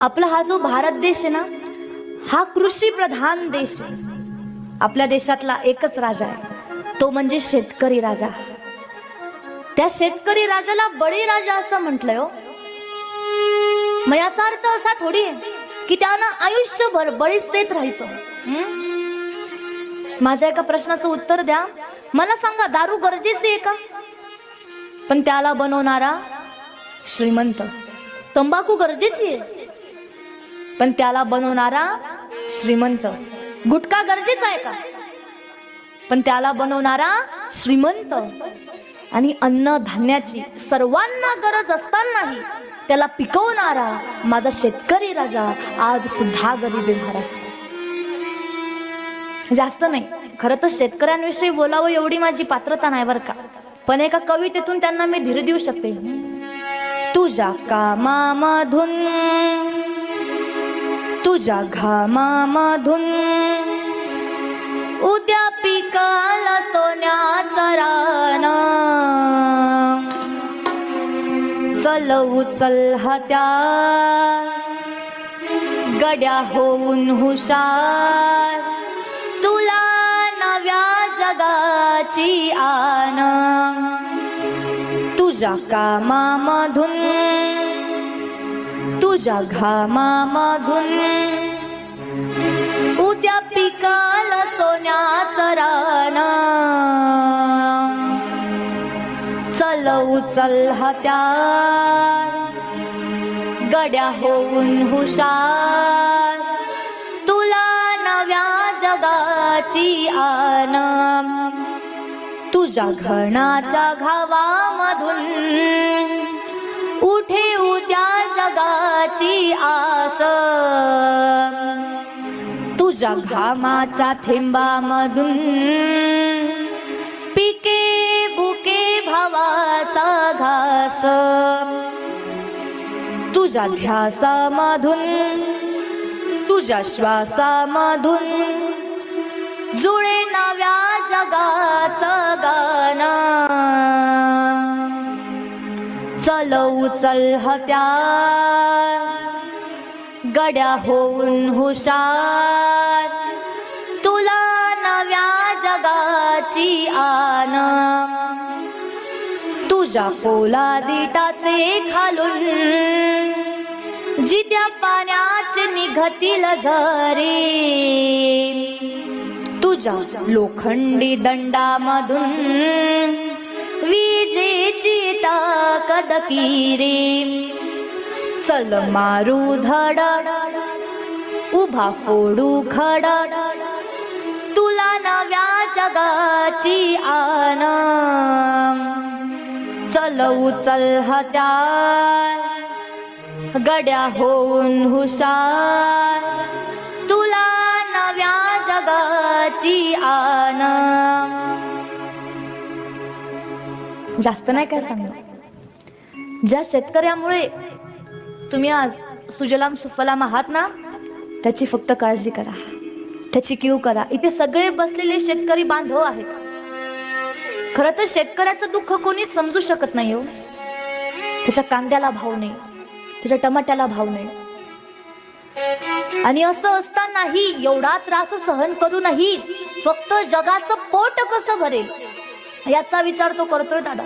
आपला हा जो भारत देश आहे ना, हा कृषी प्रधान देश आहे. आपल्या देशातला एकच राजा आहे, तो म्हणजे शेतकरी राजा. त्या शेतकरी राजाला बळी राजा असं म्हटलंय हो. मग याचा अर्थ असा थोडी आहे की त्यानं आयुष्यभर बळीच देत राहायचं. माझ्या एका प्रश्नाचं उत्तर द्या. मला सांगा, दारू गरजेची आहे का? पण त्याला बनवणारा श्रीमंत. तंबाखू गरजेची आहे, पण त्याला बनवणारा श्रीमंत. गुटखा गरजेचा आहे का? पण त्याला बनवणारा श्रीमंत. आणि अन्न धान्याची सर्वांना गरज असतानाही त्याला पिकवणारा माझा शेतकरी राजा आज सुद्धा गरीब आहे महाराज. जास्त नाही, खरं तर शेतकऱ्यांविषयी बोलावं एवढी माझी पात्रता नाही बरं का, पण एका कवितेतून त्यांना मी धीर देऊ शकते. तुझ्या कामामधून, तुझ्या घामामधून उद्या पिकाला सोन्याचं रान. चल उचल हात्या गड्या होऊन हुशार, तुला नव्या जगाची आन. तुझ्या कामामधून, तुझ्या घामामधून उद्या पिकाला सोन्याचं रान. चल उचल हात्या गड्या होऊन हुशार, तुला नव्या जगाची आन. तुझ्या घणाच्या घावामधून उठे उद्या जगाची आस. तुझ्या घामाच्या थेंबामधून पिके बुके भावाचा घास. तुझ्या ध्यासामधून, तुझ्या श्वासामधून जुळे नव्या जगाचं गान. चल उचल हत्या गड्या होऊन हुशार, तुला नव्या जगाची आन. तुझ्या पोलादिटाचे खालून जित्या पाण्याचे निघतील झरे. तुझ्या लोखंडी दंडामधून विजेची ताकद किरे. चल मारू धड उभा फोडू खड, तुला नव्या जगाची आन. चल उचल हत्यार गड्या होऊन हुशार, तुला नव्या जगाची आन. जास्त नाही काय सांगणार. ज्या शेतकऱ्यामुळे तुम्ही आज सुजलाम सुफलाम आहात ना, त्याची फक्त काळजी करा, त्याची कीव करा. इथे सगळे बसलेले शेतकरी बांधव आहेत. खरं तर शेतकऱ्याचं दुःख कोणीच समजू शकत नाही हो. त्याच्या कांद्याला भाव नाही, त्याच्या टमाट्याला भाव नाही. आणि असं असतानाही एवढा त्रास सहन करूनही फक्त जगाचं पोट कसं भरेल याचा विचार तो करतोय दादा.